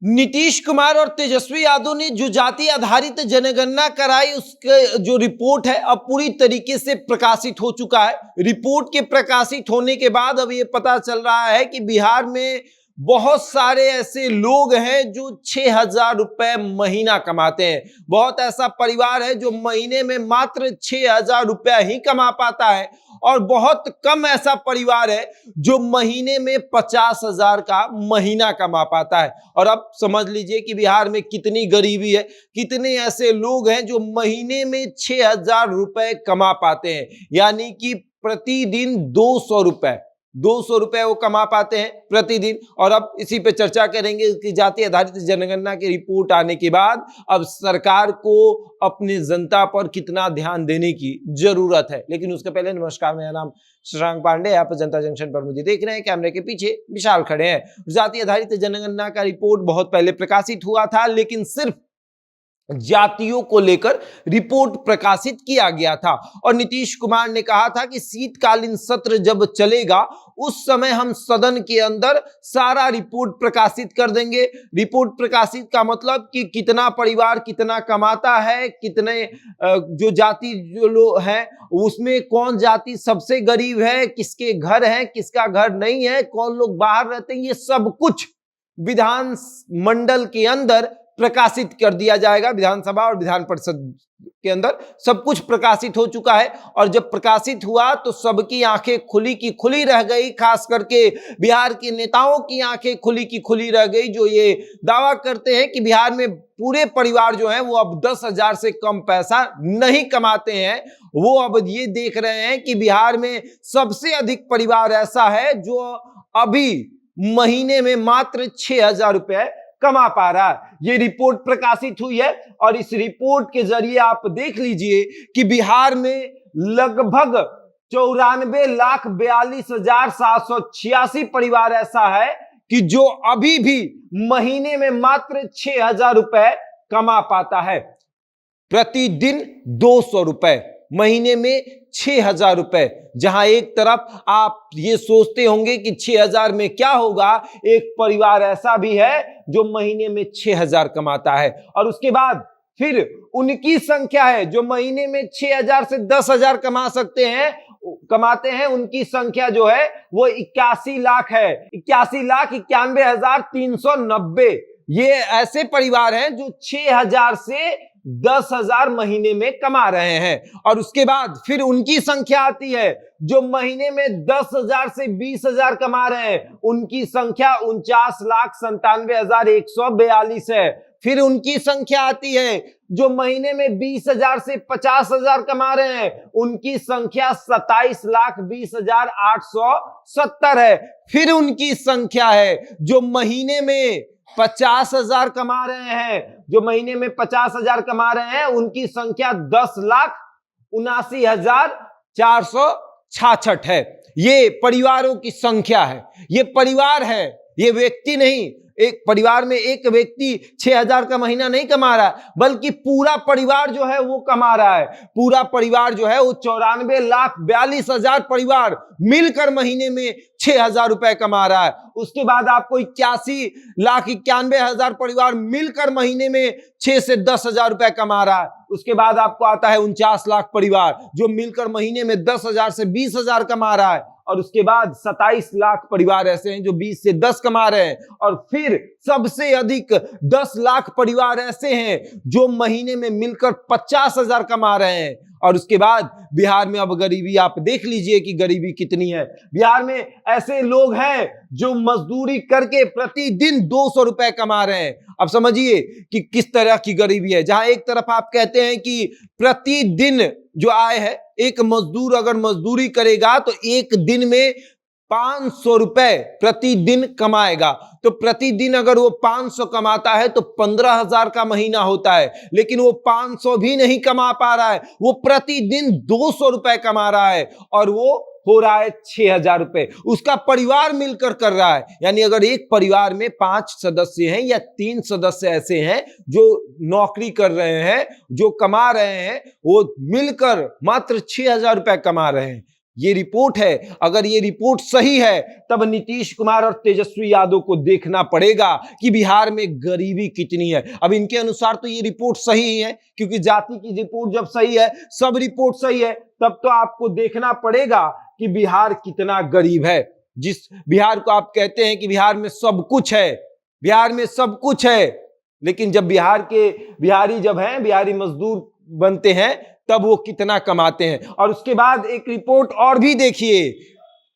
नीतीश कुमार और तेजस्वी यादव ने जो जाति आधारित जनगणना कराई, उसके जो रिपोर्ट है अब पूरी तरीके से प्रकाशित हो चुका है। रिपोर्ट के प्रकाशित होने के बाद अब ये पता चल रहा है कि बिहार में बहुत सारे ऐसे लोग हैं जो 6,000 रुपए महीना कमाते हैं। बहुत ऐसा परिवार है जो महीने में मात्र 6,000 रुपया ही कमा पाता है, और बहुत कम ऐसा परिवार है जो महीने में 50,000 का महीना कमा पाता है। और अब समझ लीजिए कि बिहार में कितनी गरीबी है, कितने ऐसे लोग हैं जो महीने में 6,000 रुपए कमा पाते हैं, यानी कि प्रतिदिन 200 रुपए वो कमा पाते हैं प्रतिदिन। और अब इसी पे चर्चा करेंगे कि जाति आधारित जनगणना की रिपोर्ट आने के बाद अब सरकार को अपनी जनता पर कितना ध्यान देने की जरूरत है। लेकिन उसके पहले नमस्कार, मेरा नाम शशांक पांडे, आप जनता जंक्शन पर मुझे देख रहे हैं। कैमरे के पीछे विशाल खड़े हैं। जाति आधारित जनगणना का रिपोर्ट बहुत पहले प्रकाशित हुआ था, लेकिन सिर्फ जातियों को लेकर रिपोर्ट प्रकाशित किया गया था। और नीतीश कुमार ने कहा था कि शीतकालीन सत्र जब चलेगा उस समय हम सदन के अंदर सारा रिपोर्ट प्रकाशित कर देंगे। रिपोर्ट प्रकाशित का मतलब कि कितना परिवार कितना कमाता है, कितने जो जाति जो लोग हैं उसमें कौन जाति सबसे गरीब है, किसके घर है, किसका घर नहीं है, कौन लोग बाहर रहते हैं, ये सब कुछ विधान मंडल के अंदर प्रकाशित कर दिया जाएगा। विधानसभा और विधान परिषद के अंदर सब कुछ प्रकाशित हो चुका है। और जब प्रकाशित हुआ तो सबकी आंखें खुली की खुली रह गई, खास करके बिहार के नेताओं की आंखें खुली की खुली रह गई, जो ये दावा करते हैं कि बिहार में पूरे परिवार जो है वो अब 10,000 से कम पैसा नहीं कमाते हैं। वो अब ये देख रहे हैं कि बिहार में सबसे अधिक परिवार ऐसा है जो अभी महीने में मात्र 6,000 रुपए कमा पा रहा है। ये रिपोर्ट प्रकाशित हुई है, और इस रिपोर्ट के जरिए आप देख लीजिए कि बिहार में लगभग 94,42,786 परिवार ऐसा है कि जो अभी भी महीने में मात्र 6,000 रुपए कमा पाता है। प्रतिदिन 200 रुपए, महीने में 6,000 रुपए। जहां एक तरफ आप ये सोचते होंगे कि 6,000 में क्या होगा, एक परिवार ऐसा भी है जो महीने में 6,000 कमाता है। और उसके बाद फिर उनकी संख्या है जो महीने में 6,000 से 10,000 कमाते हैं, उनकी संख्या जो है वो 81 लाख है। 81,91,390 ये ऐसे परिवार हैं जो 6,000 से 10,000 महीने में कमा रहे हैं। और उसके बाद फिर उनकी संख्या आती है जो महीने में 10,000 से 20,000 कमा रहे हैं, उनकी संख्या 49,97,142 है। फिर उनकी संख्या आती है जो महीने में 20,000 से 50,000 कमा रहे हैं, उनकी संख्या 27,20,870 है। फिर उनकी संख्या है जो महीने में 50,000 कमा रहे हैं, उनकी संख्या 10,79,466 है। ये परिवारों की संख्या है, ये परिवार है, ये व्यक्ति नहीं। एक परिवार में एक व्यक्ति 6,000 का महीना नहीं कमा रहा है, बल्कि पूरा परिवार जो है वो कमा रहा है। पूरा परिवार जो है वो 94,42,000 परिवार मिलकर महीने में 6,000 रुपए कमा रहा है। उसके बाद आपको 81,91,000 परिवार मिलकर महीने में 6 से 10,000 रुपए कमा रहा है। उसके बाद आपको आता है 49 लाख परिवार जो मिलकर महीने में 10,000 से 20,000 कमा रहा है। और उसके बाद 27 लाख परिवार ऐसे हैं जो 20 से 10 कमा रहे हैं। और फिर सबसे अधिक 10 लाख परिवार ऐसे हैं जो महीने में मिलकर 50,000 कमा रहे हैं। और उसके बाद बिहार में अब गरीबी आप देख लीजिए कि गरीबी कितनी है। बिहार में ऐसे लोग हैं जो मजदूरी करके प्रतिदिन 200 रुपए कमा रहे हैं। अब समझिए कि किस तरह की गरीबी है, जहां एक तरफ आप कहते हैं कि प्रतिदिन जो आय है, एक मजदूर अगर मजदूरी करेगा तो एक दिन में 500 रुपए प्रतिदिन कमाएगा। तो प्रतिदिन अगर वो 500 कमाता है तो 15,000 का महीना होता है। लेकिन वो 500 भी नहीं कमा पा रहा है, वो प्रतिदिन 200 रुपए कमा रहा है, और वो हो रहा है 6,000 रुपए। उसका परिवार मिलकर कर रहा है। यानी अगर एक परिवार में 5 सदस्य हैं या 3 सदस्य ऐसे हैं जो नौकरी कर रहे हैं, जो कमा रहे हैं, वो मिलकर मात्र 6,000 रुपए कमा रहे हैं। ये रिपोर्ट है। अगर ये रिपोर्ट सही है तब नीतीश कुमार और तेजस्वी यादव को देखना पड़ेगा कि बिहार में गरीबी कितनी है। अब इनके अनुसार तो ये रिपोर्ट सही ही है, क्योंकि जाति की रिपोर्ट जब सही है, सब रिपोर्ट सही है, तब तो आपको देखना पड़ेगा कि बिहार कितना गरीब है। जिस बिहार को आप कहते हैं कि बिहार में सब कुछ है, बिहार में सब कुछ है, लेकिन जब बिहारी जब हैं, बिहारी मजदूर बनते हैं, तब वो कितना कमाते हैं। और उसके बाद एक रिपोर्ट और भी देखिए,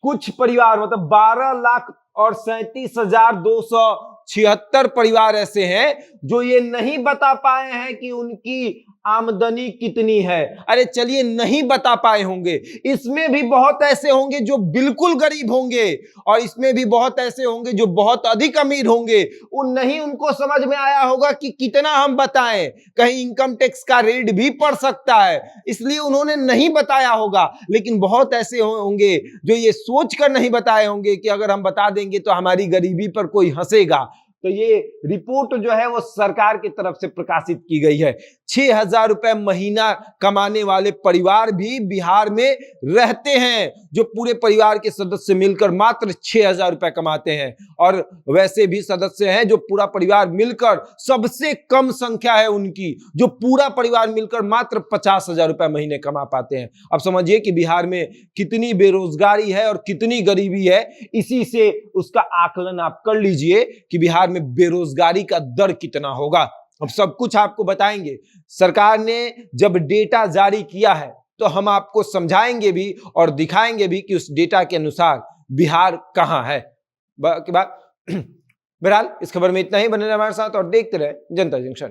कुछ परिवार मतलब 12,37,276 परिवार ऐसे हैं जो ये नहीं बता पाए हैं कि उनकी आमदनी कितनी है। अरे चलिए, नहीं बता पाए होंगे, इसमें भी बहुत ऐसे होंगे जो बिल्कुल गरीब होंगे, और इसमें भी बहुत ऐसे होंगे जो बहुत अधिक अमीर होंगे। उनको समझ में आया होगा कि कितना हम बताएं, कहीं इनकम टैक्स का रेट भी पड़ सकता है, इसलिए उन्होंने नहीं बताया होगा। लेकिन बहुत ऐसे होंगे जो ये सोच कर नहीं बताए होंगे कि अगर हम बता देंगे तो हमारी गरीबी पर कोई हंसेगा। तो ये रिपोर्ट जो है वो सरकार की तरफ से प्रकाशित की गई है। 6,000 रुपए महीना कमाने वाले परिवार भी बिहार में रहते हैं, जो पूरे परिवार के सदस्य मिलकर मात्र 6,000 रुपए कमाते हैं। और वैसे भी सदस्य हैं जो पूरा परिवार मिलकर, सबसे कम संख्या है उनकी, जो पूरा परिवार मिलकर मात्र 50,000 रुपए महीने कमा पाते हैं। अब समझिए कि बिहार में कितनी बेरोजगारी है और कितनी गरीबी है। इसी से उसका आकलन आप कर लीजिए कि बिहार में बेरोजगारी का दर कितना होगा। अब सब कुछ आपको बताएंगे। सरकार ने जब डेटा जारी किया है तो हम आपको समझाएंगे भी और दिखाएंगे भी कि उस डेटा के अनुसार बिहार कहां है। बहरहाल इस खबर में इतना ही। बने रहे हमारे साथ और देखते रहे जनता जंक्शन।